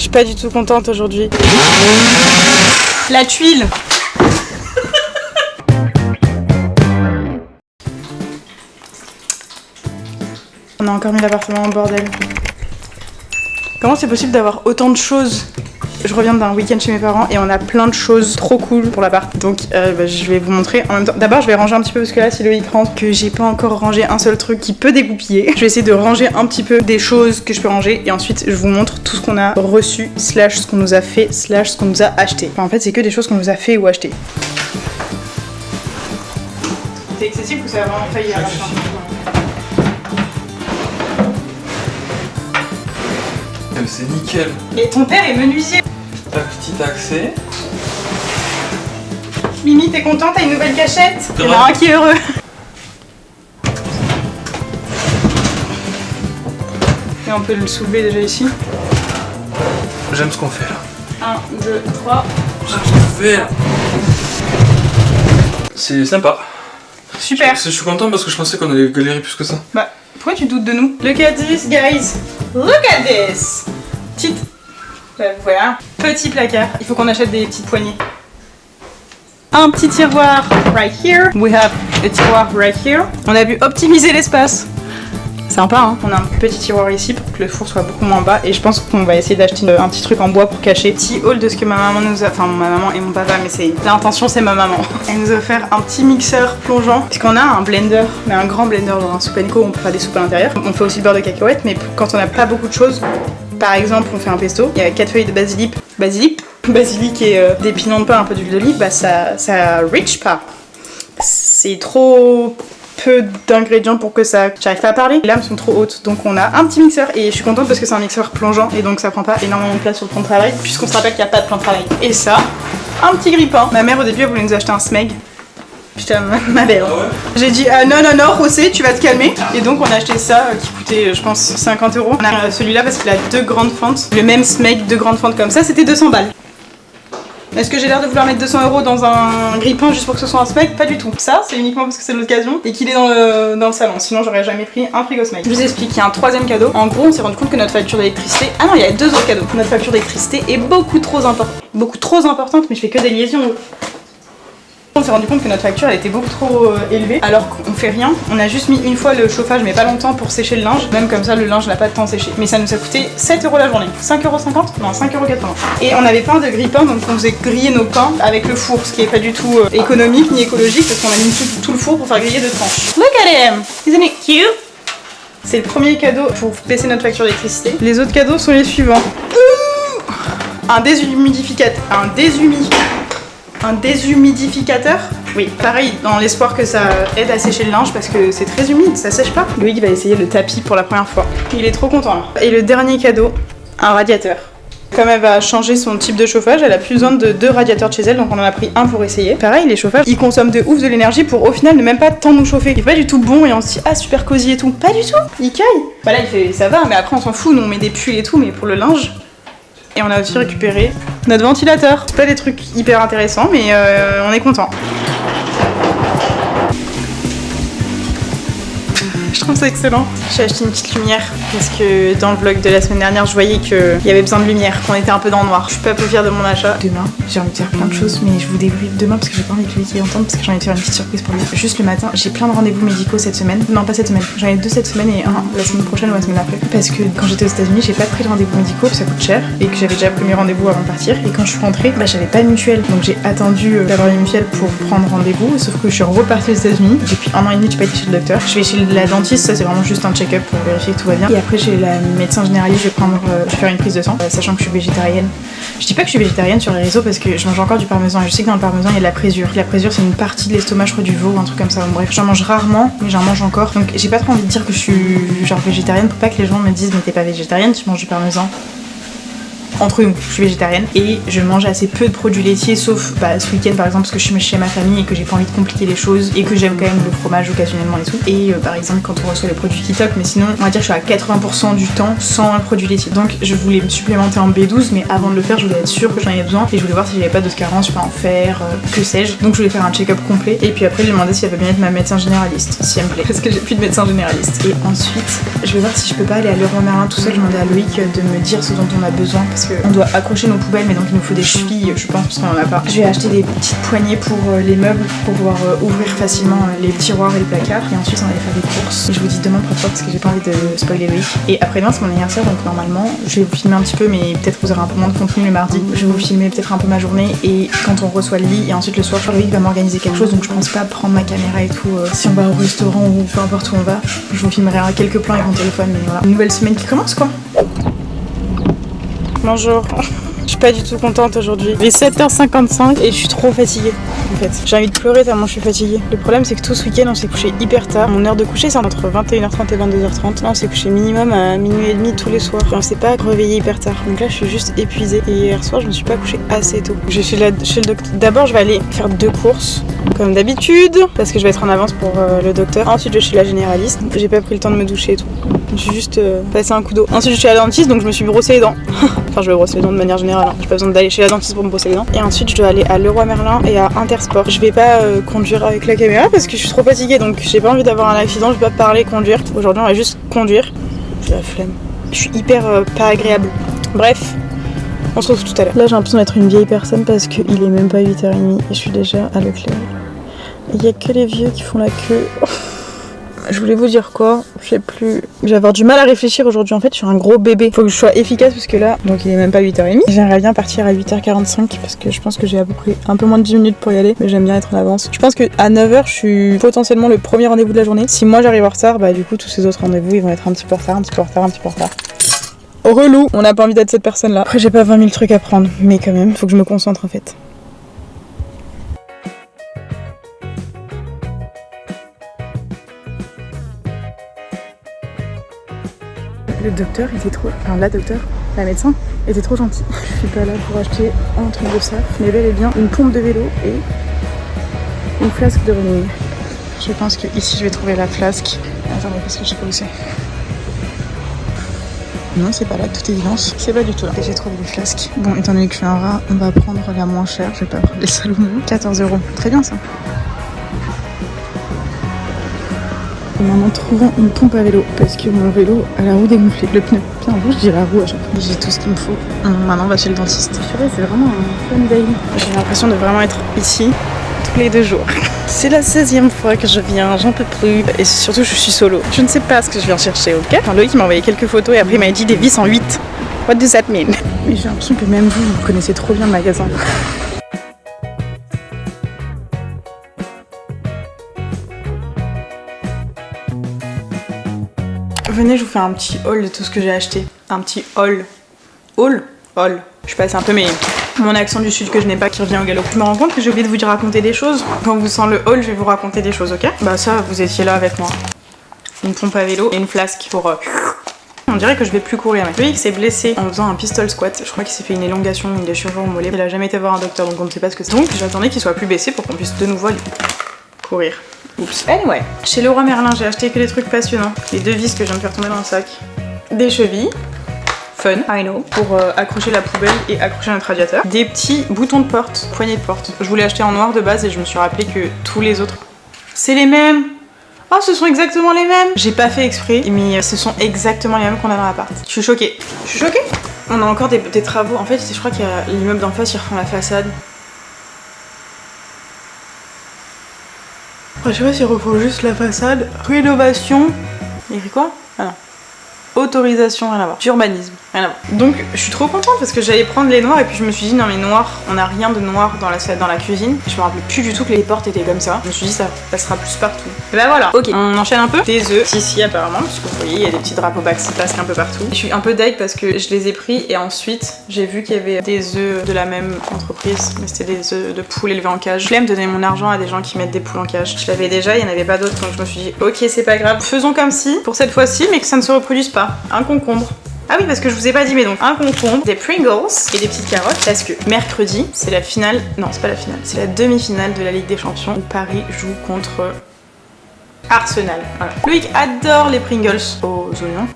Je suis pas du tout contente aujourd'hui. La tuile. On a encore mis l'appartement en bordel. Comment c'est possible d'avoir autant de choses? Je reviens d'un week-end chez mes parents et on a plein de choses trop cool pour l'appart. Donc je vais vous montrer en même temps. D'abord je vais ranger un petit peu parce que là si Loïc rentre que j'ai pas encore rangé un seul truc qui peut dégoupiller. Je vais essayer de ranger un petit peu des choses que je peux ranger et ensuite je vous montre tout ce qu'on a reçu slash ce qu'on nous a fait slash ce qu'on nous a acheté. Enfin en fait c'est que des choses qu'on nous a fait ou acheté. C'est excessif ou ça a vraiment failli à la fin? C'est nickel. Et ton père est menuisier. Un petit accès. Mimi, t'es contente? T'as une nouvelle cachette? Il y en a un qui est heureux. Et on peut le soulever déjà ici. J'aime ce qu'on fait là. 1, 2, 3. J'aime ce qu'on fait là. C'est sympa. Super. Je suis content parce que je pensais qu'on allait galérer plus que ça. Bah, pourquoi tu doutes de nous? Look at this, guys. Look at this. Petite... voilà. Petit placard. Il faut qu'on achète des petites poignées. Un petit tiroir right here. We have a tiroir right here. On a vu optimiser l'espace. Sympa, hein. On a un petit tiroir ici pour que le four soit beaucoup moins bas et je pense qu'on va essayer d'acheter un petit truc en bois pour cacher. Petit haul de ce que ma maman nous a... Enfin, ma maman et mon papa, mais c'est... L'intention, c'est ma maman. Elle nous a offert un petit mixeur plongeant puisqu'on a un blender, mais un grand blender, genre un soupe Nico où on peut faire des soupes à l'intérieur. On fait aussi le beurre de cacahuètes, mais quand on n'a pas beaucoup de choses, par exemple, on fait un pesto, il y a 4 feuilles de basilic et des pignons de pain, un peu d'huile d'olive, bah ça reach pas. C'est trop... peu d'ingrédients pour que ça... J'arrive pas à parler, les lames sont trop hautes donc on a un petit mixeur et je suis contente parce que c'est un mixeur plongeant et donc ça prend pas énormément de place sur le plan de travail puisqu'on se rappelle qu'il n'y a pas de plan de travail. Et ça, un petit grille-pain. Ma mère au début elle voulait nous acheter un Smeg. Putain, ma belle. Ah ouais. J'ai dit non, José, tu vas te calmer. Et donc on a acheté ça qui coûtait je pense 50 €. On a celui-là parce qu'il a 2 grandes fentes. Le même Smeg, 2 grandes fentes comme ça, c'était 200 balles. Est-ce que j'ai l'air de vouloir mettre 200 € dans un grille-pain juste pour que ce soit un Smeg? Pas du tout. Ça, c'est uniquement parce que c'est l'occasion et qu'il est dans le salon. Sinon, j'aurais jamais pris un frigo Smeg. Je vous explique, il y a un troisième cadeau. En gros, on s'est rendu compte que notre facture d'électricité... Ah non, il y a 2 autres cadeaux. Notre facture d'électricité est beaucoup trop importante, mais je fais que des liaisons. On s'est rendu compte que notre facture elle était beaucoup trop élevée alors qu'on fait rien. On a juste mis une fois le chauffage mais pas longtemps pour sécher le linge. Même comme ça le linge n'a pas de temps séché. Mais ça nous a coûté 7 € la journée. 5,50 €? Non, 5,80 €. Et on avait plein de grille-pains donc on faisait griller nos pains avec le four. Ce qui est pas du tout économique ni écologique parce qu'on a mis tout le four pour faire griller 2 tranches. Look at him! Isn't it cute? C'est le premier cadeau pour baisser notre facture d'électricité. Les autres cadeaux sont les suivants. Un déshumidificateur. Oui, pareil, dans l'espoir que ça aide à sécher le linge parce que c'est très humide, ça sèche pas. Loïc va essayer le tapis pour la première fois. Il est trop content là. Et le dernier cadeau, un radiateur. Comme elle va changer son type de chauffage, elle a plus besoin de 2 radiateurs de chez elle, donc on en a pris un pour essayer. Pareil, les chauffages, ils consomment de ouf de l'énergie pour au final ne même pas tant nous chauffer. Il est pas du tout bon et on se dit ah super cosy et tout. Pas du tout, il caille. Bah là il fait ça va, mais après on s'en fout, nous on met des pulls et tout, mais pour le linge. Et on a aussi récupéré notre ventilateur. C'est pas des trucs hyper intéressants, mais on est content. Je trouve ça excellent. J'ai acheté une petite lumière parce que dans le vlog de la semaine dernière, je voyais qu'il y avait besoin de lumière, qu'on était un peu dans le noir. Je suis pas peu fière de mon achat. Demain, j'ai envie de faire plein de choses, mais je vous débriefe demain parce que j'ai pas envie que Loïc y entende parce que j'ai envie de faire une petite surprise pour lui. Juste le matin, j'ai plein de rendez-vous médicaux cette semaine. Non, pas cette semaine. J'en ai 2 cette semaine et un la semaine prochaine ou la semaine après. Parce que quand j'étais aux États-Unis, j'ai pas pris de rendez-vous médicaux, ça coûte cher et que j'avais déjà pris mes rendez-vous avant de partir. Et quand je suis rentrée, bah j'avais pas de mutuelle, donc j'ai attendu d'avoir une mutuelle pour prendre rendez-vous. Sauf que je suis repartie aux États-Unis. Depuis 1 an et demi, j'ai pas été chez le docteur. Je vais chez la dentiste, ça c'est vraiment juste un check-up pour vérifier que tout va bien. Et après chez la médecin généraliste, je vais faire une prise de sang, sachant que je suis végétarienne. Je dis pas que je suis végétarienne sur les réseaux parce que je mange encore du parmesan et je sais que dans le parmesan il y a de la présure. La présure c'est une partie de l'estomac, je crois, du veau, un truc comme ça. Bon, bref, j'en mange rarement, mais j'en mange encore. Donc j'ai pas trop envie de dire que je suis genre végétarienne pour pas que les gens me disent mais t'es pas végétarienne, tu manges du parmesan. Entre nous, je suis végétarienne et je mange assez peu de produits laitiers sauf ce week-end par exemple parce que je suis chez ma famille et que j'ai pas envie de compliquer les choses et que j'aime quand même le fromage occasionnellement et tout. Et par exemple quand on reçoit les produits Kitok, mais sinon on va dire que je suis à 80% du temps sans un produit laitier. Donc je voulais me supplémenter en B12 mais avant de le faire je voulais être sûre que j'en avais besoin et je voulais voir si j'avais pas d'autres carences, je sais pas, en fer, que sais-je. Donc je voulais faire un check-up complet et puis après j'ai demandé si elle veut bien être ma médecin généraliste, si elle me plaît, parce que j'ai plus de médecin généraliste. Et ensuite je vais voir si je peux pas aller à Leroy Merlin tout seul. Je demandais à Loïc de me dire ce dont on a besoin parce que qu'on doit accrocher nos poubelles, mais donc il nous faut des chevilles, je pense, parce qu'on en a pas. Je vais acheter des petites poignées pour les meubles, pour pouvoir ouvrir facilement les tiroirs et les placards. Et ensuite, on va aller faire des courses. Je vous dis demain pour toi, parce que j'ai pas envie de spoiler Loïc. Et après-demain, c'est mon anniversaire, donc normalement, je vais vous filmer un petit peu, mais peut-être vous aurez un peu moins de contenu le mardi. Je vais vous filmer peut-être un peu ma journée et quand on reçoit le lit. Et ensuite, le soir, Loïc va m'organiser quelque chose, donc je pense pas prendre ma caméra et tout. Si on va au restaurant ou peu importe où on va, je vous filmerai quelques plans avec mon téléphone, mais voilà. Une nouvelle semaine qui commence, quoi. Bonjour. Je suis pas du tout contente aujourd'hui. Il est 7h55 et je suis trop fatiguée en fait. J'ai envie de pleurer tellement je suis fatiguée. Le problème c'est que tout ce week-end on s'est couché hyper tard. Mon heure de coucher c'est entre 21h30 et 22h30. Là on s'est couché minimum à minuit et demi tous les soirs. Et on s'est pas réveillé hyper tard. Donc là je suis juste épuisée. Et hier soir je me suis pas couchée assez tôt. Je suis là chez le docteur. D'abord je vais aller faire 2 courses comme d'habitude parce que je vais être en avance pour le docteur. Ensuite je vais chez la généraliste. J'ai pas pris le temps de me doucher et tout. Je me suis juste passé un coup d'eau. Ensuite je suis à la dentiste donc je me suis brossé les dents. Enfin je vais brosser les dents de manière générale. J'ai pas besoin d'aller chez la dentiste pour me brosser les dents. Et ensuite je dois aller à Leroy Merlin et à Intersport. Je vais pas conduire avec la caméra parce que je suis trop fatiguée donc j'ai pas envie d'avoir un accident. Je vais pas parler, conduire. Aujourd'hui on va juste conduire. J'ai la flemme. Je suis hyper pas agréable. Bref, on se retrouve tout à l'heure. Là j'ai l'impression d'être une vieille personne parce qu'il est même pas 8h30 et je suis déjà à Leclerc. Il y a que les vieux qui font la queue. Je voulais vous dire quoi, je sais plus. Je vais avoir du mal à réfléchir aujourd'hui en fait, je suis un gros bébé. Faut que je sois efficace parce que là, donc il est même pas 8h30. J'aimerais bien partir à 8h45 parce que je pense que j'ai à peu près un peu moins de 10 minutes pour y aller. Mais j'aime bien être en avance. Je pense que à 9h, je suis potentiellement le premier rendez-vous de la journée. Si moi j'arrive en retard, bah du coup tous ces autres rendez-vous ils vont être un petit peu en retard, un petit peu en retard, un petit peu en retard. Relou, on n'a pas envie d'être cette personne là. Après j'ai pas 20 000 trucs à prendre, mais quand même, faut que je me concentre en fait. Le docteur était trop... Enfin la docteur, la médecin, était trop gentille. Je suis pas là pour acheter un truc de ça, mais bel et bien une pompe de vélo et une flasque de running. Je pense que ici je vais trouver la flasque. Attendez parce que je sais pas où c'est. Non c'est pas là, de toute évidence. C'est pas du tout là. Et j'ai trouvé les flasques. Bon étant donné que je suis un rat, on va prendre la moins chère. Je vais pas prendre les Salomon. 14 €. Très bien ça. Et maintenant trouvons une pompe à vélo parce que mon vélo a la roue dégonflée, le pneu bien rouge, j'ai la roue à chaque fois. J'ai tout ce qu'il me faut. Maintenant on va chez le dentiste. C'est vraiment un fun day. J'ai l'impression de vraiment être ici tous les 2 jours. C'est la 16e fois que je viens, j'en peux plus. Et surtout je suis solo. Je ne sais pas ce que je viens chercher, ok? Enfin, Loïc m'a envoyé quelques photos et après il m'a dit des vis en 8. What does that mean? Mais j'ai l'impression que même vous connaissez trop bien le magasin. Venez, je vous fais un petit haul de tout ce que j'ai acheté. Un petit haul. Haul. Je passe un peu mon accent du sud que je n'ai pas qui revient au galop. Je me rends compte que j'ai oublié de vous raconter des choses. Quand vous sent le haul, je vais vous raconter des choses, ok? Bah ça, vous étiez là avec moi. Une pompe à vélo et une flasque pour... On dirait que je vais plus courir. Lui, il s'est blessé en faisant un pistol squat. Je crois qu'il s'est fait une élongation, une déchirure au mollet. Il a jamais été voir un docteur, donc on ne sait pas ce que c'est. Donc j'attendais qu'il soit plus baissé pour qu'on puisse de nouveau aller courir. Oups. Anyway, chez Leroy Merlin, j'ai acheté que des trucs passionnants. Les 2 vis que je viens de faire tomber dans le sac. Des chevilles. Fun, I know. Pour accrocher la poubelle et accrocher notre radiateur. Des petits boutons de porte, poignées de porte. Je voulais acheter en noir de base et je me suis rappelé que tous les autres... C'est les mêmes! Oh, ce sont exactement les mêmes! J'ai pas fait exprès, mais ce sont exactement les mêmes qu'on a dans l'appart. Je suis choquée. On a encore des travaux. En fait, je crois qu'il y a l'immeuble d'en face, ils refont la façade. Je sais pas s'ils refont juste la façade. Rénovation. Il écrit quoi? Ah non. Autorisation, rien à voir. Urbanisme, rien à voir. Donc je suis trop contente parce que j'allais prendre les noirs et puis je me suis dit non mais noir, on n'a rien de noir dans la cuisine. Je me rappelais plus du tout que les portes étaient comme ça. Je me suis dit ça passera plus partout. Et bah voilà. Ok, on enchaîne un peu. Des œufs, ici apparemment, parce que vous voyez il y a des petits drapeaux Baxi basque un peu partout. Je suis un peu deg parce que je les ai pris et ensuite j'ai vu qu'il y avait des œufs de la même entreprise, mais c'était des œufs de poules élevés en cage. Flemme de donner mon argent à des gens qui mettent des poules en cage. Je l'avais déjà, il n'y en avait pas d'autres donc je me suis dit ok c'est pas grave, faisons comme si pour cette fois-ci mais que ça ne se reproduise pas. Un concombre. Ah oui parce que je vous ai pas dit mais donc un concombre, des Pringles et des petites carottes parce que mercredi c'est la finale, non c'est pas la finale, c'est la demi-finale de la Ligue des Champions où Paris joue contre Arsenal. Voilà. Loïc adore les Pringles aux oignons.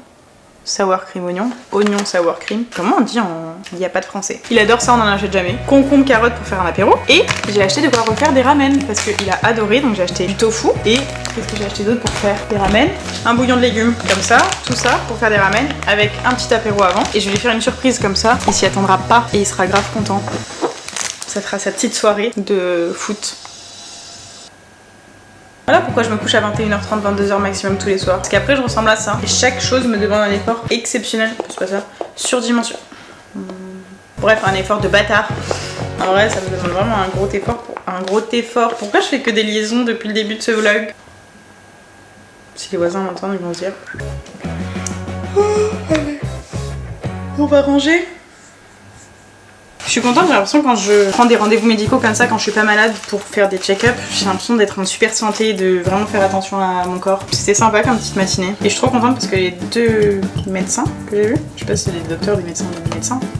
sour cream oignon. Oignon sour cream. Comment on dit en... Il n'y a pas de français. Il adore ça, on n'en achète jamais. Concombre, carotte pour faire un apéro. Et j'ai acheté de quoi refaire des ramen parce qu'il a adoré. Donc j'ai acheté du tofu. Et qu'est-ce que j'ai acheté d'autre pour faire des ramen? Un bouillon de légumes. Comme ça, tout ça pour faire des ramen avec un petit apéro avant. Et je vais lui faire une surprise comme ça. Il s'y attendra pas et il sera grave content. Ça fera sa petite soirée de foot. Voilà pourquoi je me couche à 21h30, 22h maximum tous les soirs. Parce qu'après je ressemble à ça. Et chaque chose me demande un effort exceptionnel. C'est pas ça. Surdimension. Bref, un effort de bâtard. En vrai, ça me demande vraiment un gros effort. Pourquoi je fais que des liaisons depuis le début de ce vlog? Si les voisins m'entendent, ils vont se dire... Oh, allez. On va ranger. Je suis contente, j'ai l'impression quand je prends des rendez-vous médicaux comme ça, quand je suis pas malade pour faire des check-up, j'ai l'impression d'être en super santé et de vraiment faire attention à mon corps. C'était sympa comme petite matinée. Et je suis trop contente parce que les 2 médecins que j'ai vus, je sais pas si c'est des docteurs, des médecins,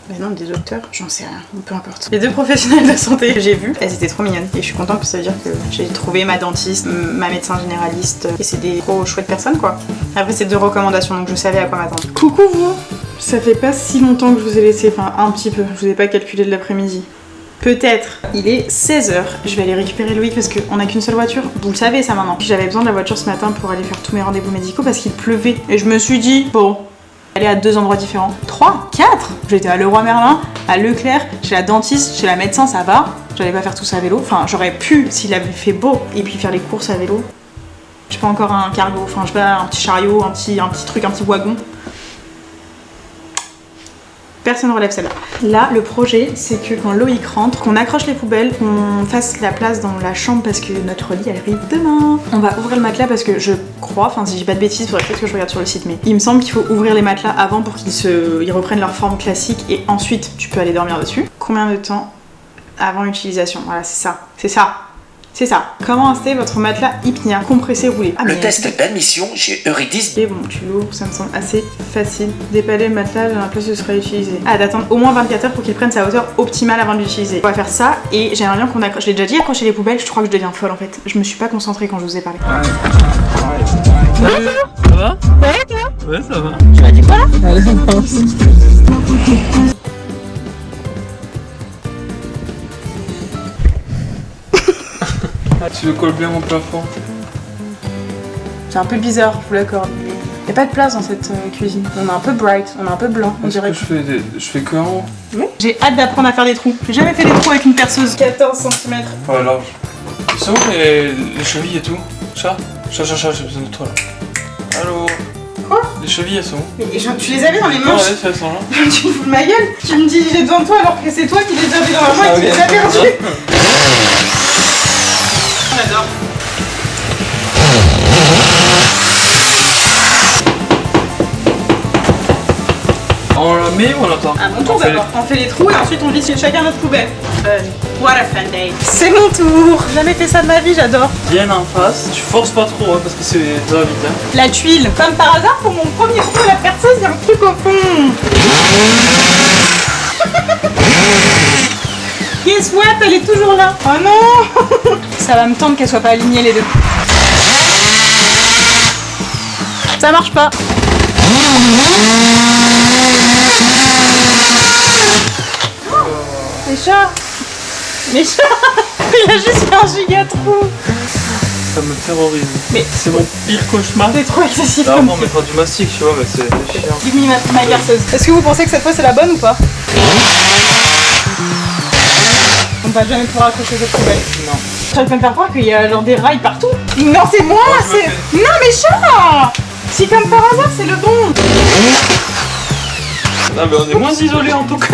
mais non, des docteurs, j'en sais rien, peu importe. Les 2 professionnels de santé que j'ai vus, elles étaient trop mignonnes. Et je suis contente parce que ça veut dire que j'ai trouvé ma dentiste, ma médecin généraliste, et c'est des trop chouettes personnes quoi. Après c'est 2 recommandations donc je savais à quoi m'attendre. Coucou vous! Ça fait pas si longtemps que je vous ai laissé, enfin un petit peu, je vous ai pas calculé de l'après-midi. Peut-être. Il est 16h, je vais aller récupérer Loïc parce qu'on a qu'une seule voiture, vous le savez ça maintenant. J'avais besoin de la voiture ce matin pour aller faire tous mes rendez-vous médicaux parce qu'il pleuvait. Et je me suis dit, bon, aller à 2 endroits différents. 3, 4. J'étais à Leroy Merlin, à Leclerc, chez la dentiste, chez la médecin, ça va. J'allais pas faire tout ça à vélo, enfin j'aurais pu s'il avait fait beau et puis faire les courses à vélo. Je sais pas, encore un cargo, enfin je sais pas, un petit chariot, un petit truc, un petit wagon. Personne ne relève celle-là. Là, le projet, c'est que quand Loïc rentre, qu'on accroche les poubelles, qu'on fasse la place dans la chambre parce que notre lit arrive demain. On va ouvrir le matelas parce que je crois, enfin si je dis pas de bêtises, faudrait peut-être que je regarde sur le site, mais il me semble qu'il faut ouvrir les matelas avant pour qu'ils reprennent leur forme classique et ensuite tu peux aller dormir dessus. Combien de temps avant l'utilisation? Voilà, c'est ça. C'est ça. C'est ça. Comment installer votre matelas Hypnia compressé roulé? Le test d'admission chez Eurydice. Et bon, tu l'ouvres, ça me semble assez facile. Dépaler le matelas dans la place où il sera utilisé. Ah, d'attendre au moins 24 heures pour qu'il prenne sa hauteur optimale avant de l'utiliser. On va faire ça et j'aimerais bien qu'on accroche. Je l'ai déjà dit, accrocher les poubelles, je crois que je deviens folle en fait. Je me suis pas concentrée quand je vous ai parlé. Salut. Ça va? Ouais, toi? Ouais, ça va. Tu m'as dit quoi là? Tu le colles bien au plafond. C'est un peu bizarre, je vous l'accorde. Il n'y a pas de place dans cette cuisine. On est un peu bright, on est un peu blanc, on dirait. Je fais que en haut. Oui. J'ai hâte d'apprendre à faire des trous. J'ai jamais fait des trous avec une perceuse. 14 cm. Ouais, large. Ils sont où les chevilles et tout? Chat, j'ai besoin de toi là. Allô? Quoi? Les chevilles elles sont où? Mais tu les avais dans les manches? Ouais, elles sont là. Tu me fous de ma gueule? Tu me dis j'ai besoin de toi alors que c'est toi qui les avais dans la main et qui les as perdus. J'adore. On la met ou on l'attend? À mon tour d'abord. On fait les trous et ensuite on visse chacun notre poubelle. What a fun day. C'est mon tour. J'ai jamais fait ça de ma vie, j'adore. Bien en face. Tu forces pas trop hein, parce que ça va vite. Hein. La tuile. Comme par hasard, pour mon premier trou de la perceuse, il y a un truc au fond. Guess what? Elle est toujours là. Oh non. Ça va me tendre qu'elle soit pas alignée les deux. Ça marche pas. Mes chats. Mes chats. Il a juste fait un giga trou. Ça me terrorise. Mais c'est mon pire cauchemar. C'est trop excessif. Là, on mettra du mastic, tu vois, mais c'est chiant. Give me ma perceuse. Est-ce que vous pensez que cette fois c'est la bonne ou pas? On va jamais pouvoir accrocher cette poubelle. Non. Tu vas me faire croire qu'il y a genre des rails partout. Non, c'est moi, c'est... Non, mes chats. Si comme par hasard, c'est le bon. Non, mais on est moins isolés en tout cas.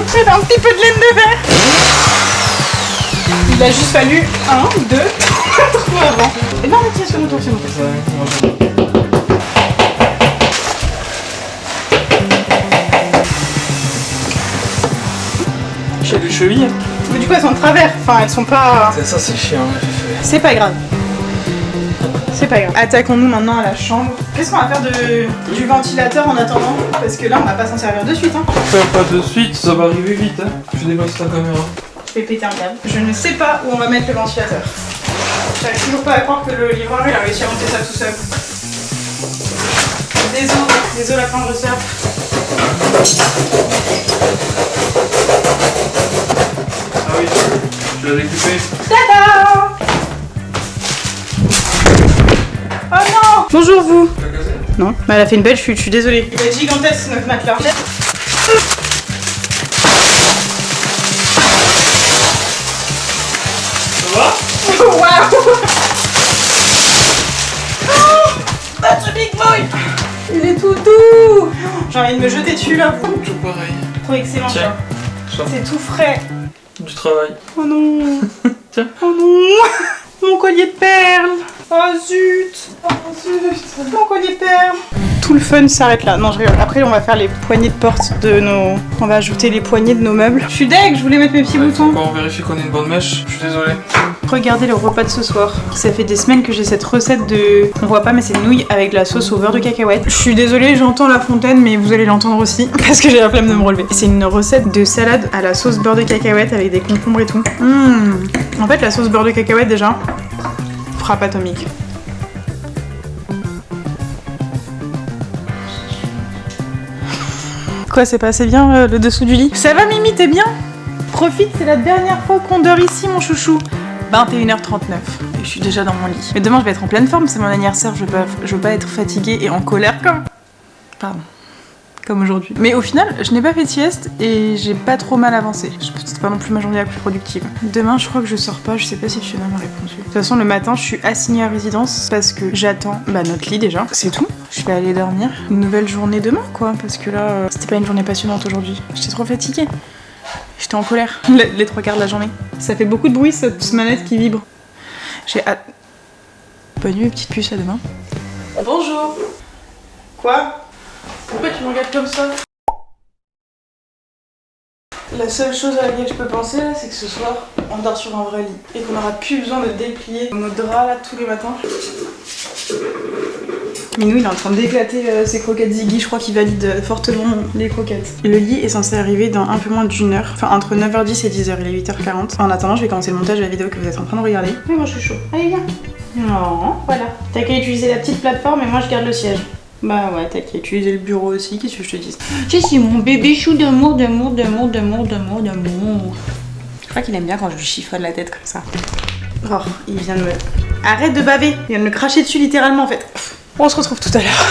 C'est un petit peu de laine de verre. Il a juste fallu 1, 2, 3 trous avant. Et non, mais tiens, c'est mon tour, c'est mon tour. J'ai les chevilles. Mais du coup, elles sont de travers. Enfin, elles sont pas... Ça, c'est chiant, j'ai fait. C'est pas grave. C'est pas grave. Attaquons-nous maintenant à la chambre. Qu'est-ce qu'on va faire du ventilateur en attendant? Parce que là, on va pas s'en servir de suite. Hein. Pas de suite, ça va arriver vite. Hein. Je dépasse ta caméra. Je vais péter un câble. Je ne sais pas où on va mettre le ventilateur. J'arrive toujours pas à croire que le livreur il a réussi à monter ça tout seul. Désolé la planche de surf. Ah oui, tu l'as découpé. Tada! Oh non! Bonjour vous. Tu l'as cassé? Non, mais elle a fait une belle chute, je suis désolée. Il est gigantesque notre matelas. Ça va? Waouh! That's a big boy! Il est tout doux! J'ai envie de me jeter dessus là. Toujours pareil. Trop excellent Tiens. ça. C'est tout frais. Du travail. Oh non! Tiens. Oh non! Mon collier de perles! Oh zut! Oh zut! Mon collier de perles! Tout le fun s'arrête là. Non, je rigole. Après, on va faire les poignées de porte de nos... On va ajouter les poignées de nos meubles. Je suis deg, je voulais mettre mes petits boutons. Quand on vérifie qu'on ait une bonne mèche, je suis désolé. Regardez le repas de ce soir. Ça fait des semaines que j'ai cette recette de... On voit pas mais c'est nouilles avec de la sauce au beurre de cacahuète. Je suis désolée, j'entends la fontaine mais vous allez l'entendre aussi parce que j'ai la flemme de me relever. C'est une recette de salade à la sauce beurre de cacahuète avec des concombres et tout. En fait la sauce beurre de cacahuète déjà, frappe atomique. Quoi, c'est pas assez bien le dessous du lit? Ça va Mimi, t'es bien? Profite, c'est la dernière fois qu'on dort ici mon chouchou. 21h39 et je suis déjà dans mon lit. Mais demain je vais être en pleine forme, c'est mon anniversaire, je veux pas être fatiguée et en colère comme aujourd'hui. Mais au final, je n'ai pas fait de sieste et j'ai pas trop mal avancé. C'était pas non plus ma journée la plus productive. Demain, je crois que je sors pas, je sais pas si Fiona m'a répondu. De toute façon, le matin, je suis assignée à résidence parce que j'attends notre lit déjà. C'est tout. Je vais aller dormir. Une nouvelle journée demain, quoi, parce que là, c'était pas une journée passionnante aujourd'hui. J'étais trop fatiguée. J'étais en colère les 3 quarts de la journée. Ça fait beaucoup de bruit cette manette qui vibre. J'ai hâte. Bonne nuit, petite puce, à demain. Bonjour. Quoi? Pourquoi tu me regardes comme ça? La seule chose à laquelle je peux penser là, c'est que ce soir, on dort sur un vrai lit et qu'on n'aura plus besoin de déplier nos draps là tous les matins. Minou il est en train d'éclater ses croquettes Ziggy, je crois qu'il valide fortement les croquettes. Le lit est censé arriver dans un peu moins d'1 heure, enfin entre 9h10 et 10h, il est 8h40. En attendant, je vais commencer le montage de la vidéo que vous êtes en train de regarder. Oui, moi je suis chaud. Allez, viens. Non, voilà. T'as qu'à utiliser la petite plateforme et moi je garde le siège. Bah ouais, t'as qu'à utiliser le bureau aussi, qu'est-ce que je te dis? Tu sais, c'est mon bébé chou d'amour. Je crois qu'il aime bien quand je lui chiffonne la tête comme ça. Oh, il vient de me... Arrête de baver! Il vient de me cracher dessus littéralement en fait. On se retrouve tout à l'heure.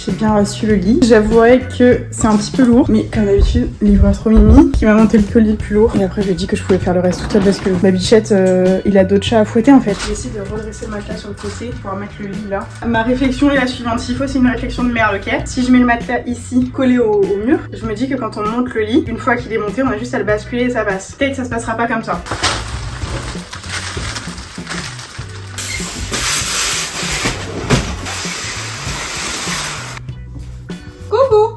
J'ai bien reçu le lit. J'avouerai que c'est un petit peu lourd, mais comme d'habitude, livreur trop mimi qui m'a monté le colis le plus lourd. Et après, je lui ai dit que je pouvais faire le reste toute seule parce que ma bichette, il a d'autres chats à fouetter en fait. J'ai essayé de redresser le matelas sur le côté pour pouvoir mettre le lit là. Ma réflexion est la suivante. S'il faut, c'est une réflexion de merde, ok? Si je mets le matelas ici, collé au mur, je me dis que quand on monte le lit, une fois qu'il est monté, on a juste à le basculer et ça passe. Peut-être que ça se passera pas comme ça.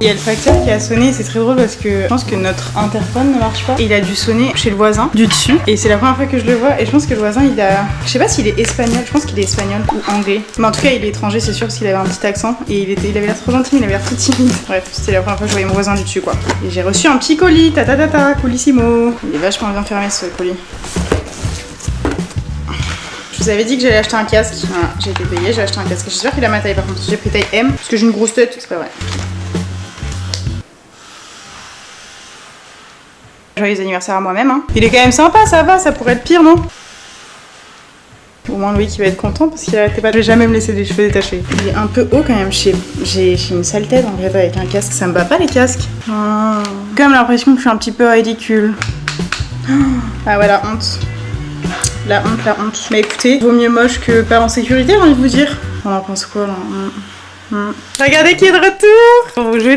Il y a le facteur qui a sonné, c'est très drôle parce que je pense que notre interphone ne marche pas. Et il a dû sonner chez le voisin du dessus. Et c'est la première fois que je le vois. Et je pense que le voisin il a... Je sais pas s'il est espagnol, je pense qu'il est espagnol ou anglais. Mais en tout cas il est étranger, c'est sûr, parce qu'il avait un petit accent. Et il avait l'air trop gentil, mais il avait l'air tout timide. Bref, c'était la première fois que je voyais mon voisin du dessus quoi. Et j'ai reçu un petit colis, coolissimo. Il est vachement bien fermé ce colis. Je vous avais dit que j'allais acheter un casque. Voilà, j'ai été payée, j'ai acheté un casque. J'espère qu'il a ma taille par contre. J'ai pris taille M parce que j'ai une grosse tête, c'est pas vrai. Joyeux anniversaire à moi-même, hein. Il est quand même sympa, ça va, ça pourrait être pire, non? Au moins Louis qui va être content parce qu'il arrêtait pas. Je vais jamais me laisser les cheveux détachés. Il est un peu haut quand même. J'ai une sale tête en vrai avec un casque. Ça me va pas les casques. J'ai quand même l'impression que je suis un petit peu ridicule. Ah ouais, la honte. La honte. Mais écoutez, vaut mieux moche que pas en sécurité, j'ai envie de vous dire. On en pense quoi là? Regardez qui est de retour. On va vous jouer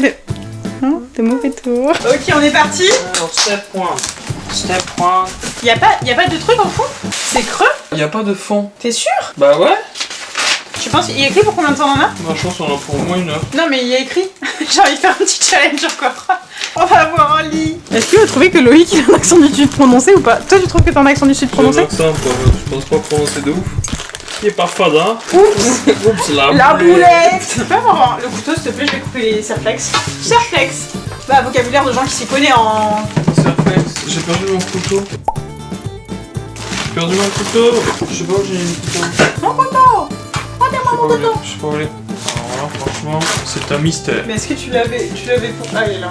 de mauvais tours. Ok, on est parti. Alors, step point. Y'a pas de truc en fond? C'est creux? Y a pas de fond. T'es sûr? Bah ouais. Tu penses qu'il y a écrit pour combien de temps on en a? Moi je pense qu'on en a pour au moins 1 heure. Non mais il y a écrit. J'ai envie de faire un petit challenge encore. On va avoir un lit. Est-ce que vous trouvez que Loïc il a un accent du sud prononcé ou pas? Toi tu trouves que t'as un accent du sud prononcé? C'est un accent quoi, je pense pas prononcer de ouf. qui est pas fada. Oups. Oups, La boulette. Tu peux avoir le couteau s'il te plaît, je vais couper les serflex. Serflex. Bah, vocabulaire de gens qui s'y connaissent en... Serflex. J'ai perdu mon couteau. J'ai perdu mon couteau. Je sais pas où j'ai mis le couteau. Mon couteau. Rendez-moi mon couteau. Je sais pas où il est. Alors là, franchement, c'est un mystère. Mais est-ce que tu l'avais pour... Ah, il est là.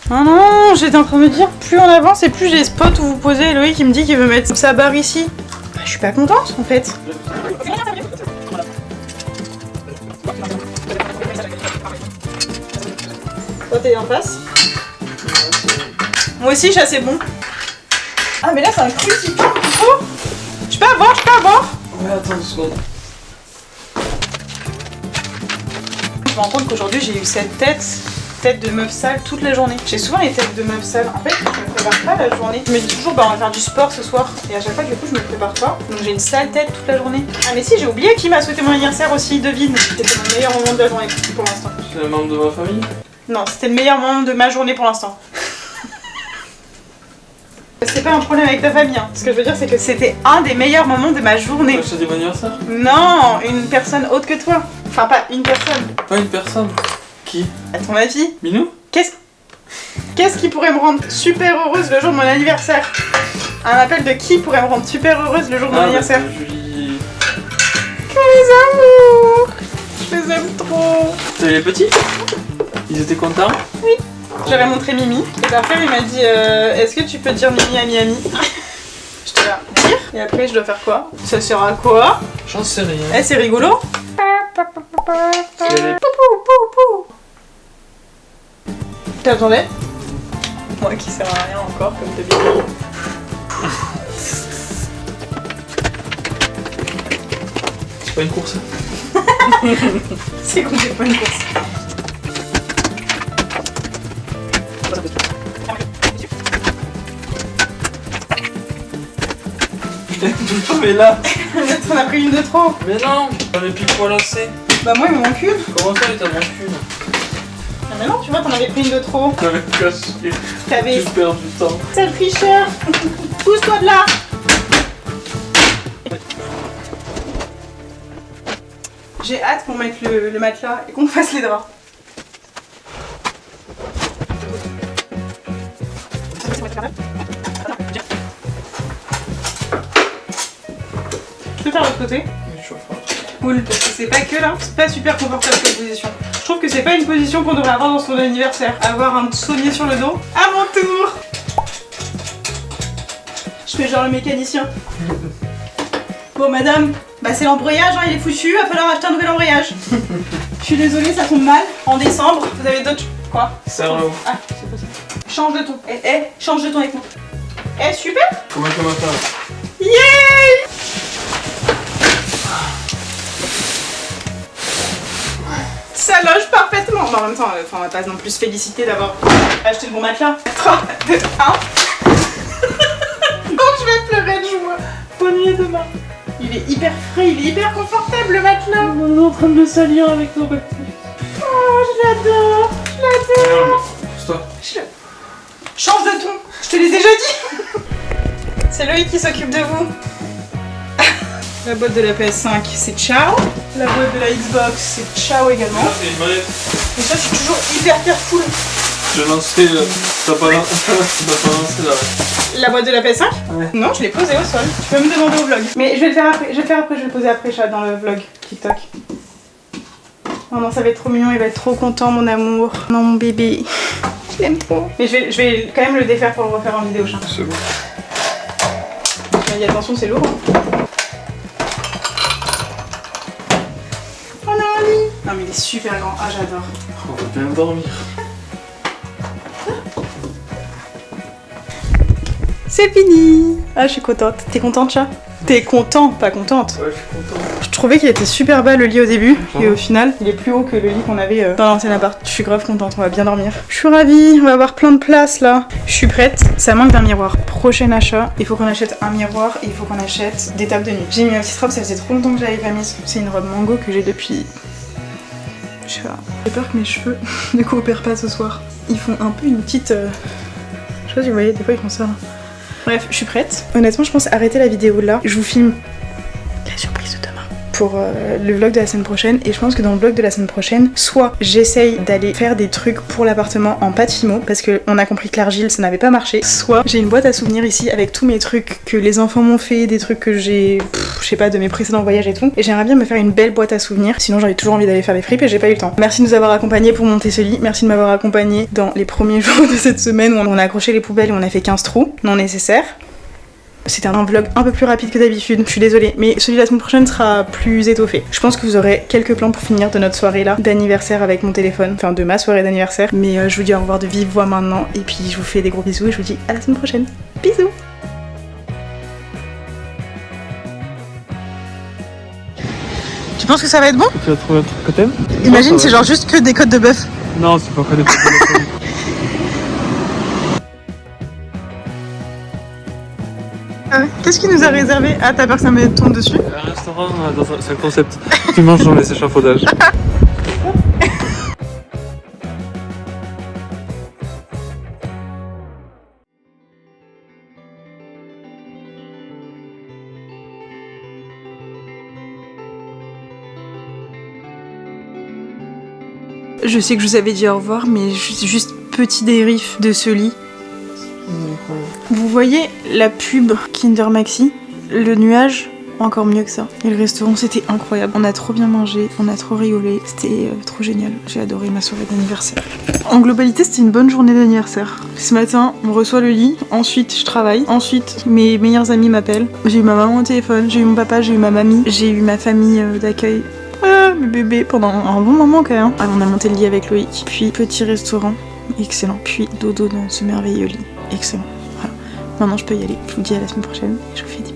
Ah non, j'étais en train de me dire, plus on avance et plus j'ai les spots où vous posez. Loïc qui me dit qu'il veut mettre sa barre ici. Bah, je suis pas contente en fait. Toi t'es en face. Moi aussi, je suis assez bon. Ah mais là c'est un crucifix. Oh, je peux avoir. Ouais, attends 2 secondes. Je me rends compte qu'aujourd'hui j'ai eu cette tête de meuf sale toute la journée. J'ai souvent les têtes de meuf sale. En fait, je me prépare pas la journée. Je me dis toujours, bah on va faire du sport ce soir. Et à chaque fois, du coup, je me prépare pas. Donc j'ai une sale tête toute la journée. Ah mais si, j'ai oublié qui m'a souhaité mon anniversaire aussi, devine. C'était mon meilleur moment de la journée pour l'instant. C'est un membre de ma famille? Non, c'était le meilleur moment de ma journée pour l'instant. C'est pas un problème avec ta famille, hein. Ce que je veux dire, c'est que c'était un des meilleurs moments de ma journée. C'est bon anniversaire? Non, une personne autre que toi. Enfin, pas une personne. Pas une personne. Qui? À ton avis, Minou? qu'est-ce qui pourrait me rendre super heureuse le jour de mon anniversaire? Un appel de qui pourrait me rendre super heureuse le jour de mon anniversaire? Julie. Que les amours! Je les aime trop! T'as les petits? Ils étaient contents? Oui. J'avais montré Mimi, et après il m'a dit est-ce que tu peux dire Mimi à Miami? Je te la dire, et après je dois faire quoi? Ça sert à quoi? J'en sais rien. Eh, c'est rigolo! T'attendais? Moi qui sert à rien encore, comme d'habitude. C'est pas une course. C'est complètement une course. Mais là. T'en as pris une de trop. Mais non. J'avais plus quoi lasser. Bah moi il me manque une. Comment ça il t'a manqué une? Ah mais non, tu vois, t'en avais pris une de trop. J'avais caché. T'avais... Tu perds du temps. Sale tricheur. Pousse-toi de là. J'ai hâte qu'on mette le matelas et qu'on fasse les draps. Je peux faire l'autre côté? Cool, parce que c'est pas que là, c'est pas super confortable comme position. Je trouve que c'est pas une position qu'on devrait avoir dans son anniversaire. Avoir un sommier sur le dos. À mon tour! Je fais genre le mécanicien. Bon madame, bah c'est l'embrayage, hein, il est foutu, va falloir acheter un nouvel embrayage. Je suis désolée, ça tombe mal. En décembre, vous avez d'autres... Quoi? Serre-le. Ah, c'est possible. Change de ton. Change de ton avec moi. Super! Faut mettre ma table. Yay! Ça loge parfaitement. Mais en même temps, on va pas non plus se féliciter d'avoir acheté le bon matelas. 3, 2, 1. Donc je vais pleurer de joie. Bonne nuit demain. Il est hyper frais, il est hyper confortable le matelas. On est en train de le salir avec nos bactéries. Oh, je l'adore. Je l'adore. Pousse-toi. Change de ton. Je te l'ai déjà dit. C'est Loïc qui s'occupe de vous. La boîte de la PS5, c'est ciao. La boîte de la Xbox, c'est ciao également. Là, c'est une manette. Et ça, je suis toujours hyper careful. Je vais lancer. T'as pas lancé là. La boîte de la PS5 Ouais. Non, je l'ai posée au sol. Tu peux me demander au vlog. Mais je vais le faire après. Je vais le poser après, chat, dans le vlog TikTok. Oh non, ça va être trop mignon. Il va être trop content, mon amour. Non, mon bébé. Je l'aime trop. Mais je vais quand même le défaire pour le refaire en vidéo, chat. C'est bon. Mais attention, c'est lourd. On a un lit. Non, mais il est super grand. Ah, j'adore. On va bien dormir. C'est fini. Ah, je suis contente. T'es contente, chat? T'es content, pas contente. Ouais, je suis content. Je trouvais qu'il était super bas le lit au début, et au final, il est plus haut que le lit qu'on avait dans l'ancien appart. Je suis grave contente, on va bien dormir. Je suis ravie, on va avoir plein de place là. Je suis prête, ça manque d'un miroir. Prochain achat, il faut qu'on achète un miroir et il faut qu'on achète des tables de nuit. J'ai mis ma petite robe, ça faisait trop longtemps que j'avais pas mise. C'est une robe mango que j'ai depuis... Je sais pas. J'ai peur que mes cheveux ne coopèrent pas ce soir. Ils font un peu une petite... Je sais pas si vous voyez, des fois ils font ça. Bref, je suis prête. Honnêtement, je pense arrêter la vidéo là. Je vous filme la surprise de demain pour le vlog de la semaine prochaine. Et je pense que dans le vlog de la semaine prochaine, soit j'essaye d'aller faire des trucs pour l'appartement en pâte fimo, parce qu'on a compris que l'argile ça n'avait pas marché, soit j'ai une boîte à souvenirs ici avec tous mes trucs que les enfants m'ont fait, des trucs que j'ai, je sais pas, de mes précédents voyages et tout. Et j'aimerais bien me faire une belle boîte à souvenirs, sinon j'avais toujours envie d'aller faire les fripes et j'ai pas eu le temps. Merci de nous avoir accompagnés pour monter ce lit, merci de m'avoir accompagné dans les premiers jours de cette semaine où on a accroché les poubelles et on a fait 15 trous non nécessaires. C'était un vlog un peu plus rapide que d'habitude, je suis désolée, mais celui de la semaine prochaine sera plus étoffé. Je pense que vous aurez quelques plans pour finir de notre soirée là, d'anniversaire avec mon téléphone, enfin de ma soirée d'anniversaire. Mais je vous dis au revoir de vive voix maintenant, et puis je vous fais des gros bisous et je vous dis à la semaine prochaine. Bisous. Tu penses que ça va être bon? Tu vas trouver un truc que t'aimes? Imagine, c'est genre juste que des côtes de bœuf. Non, c'est pas que des côtes de bœuf. Qu'est-ce qu'il nous a réservé? Ah, t'as peur que ça me tombe dessus? Un restaurant, c'est un concept. Tu manges dans les échafaudages. Je sais que je vous avais dit au revoir, mais juste petit débrief de ce lit. Vous voyez la pub Kinder Maxi? Le nuage, encore mieux que ça. Et le restaurant, c'était incroyable. On a trop bien mangé, on a trop rigolé. C'était trop génial. J'ai adoré ma soirée d'anniversaire. En globalité, c'était une bonne journée d'anniversaire. Ce matin, on reçoit le lit. Ensuite, je travaille. Ensuite, mes meilleurs amis m'appellent. J'ai eu ma maman au téléphone, j'ai eu mon papa, j'ai eu ma mamie, j'ai eu ma famille d'accueil. Mes bébés pendant un bon moment quand même. Ah, on a monté le lit avec Loïc. Puis petit restaurant, excellent. Puis dodo dans ce merveilleux lit, excellent. Voilà. Maintenant je peux y aller. Je vous dis à la semaine prochaine. Je vous fais des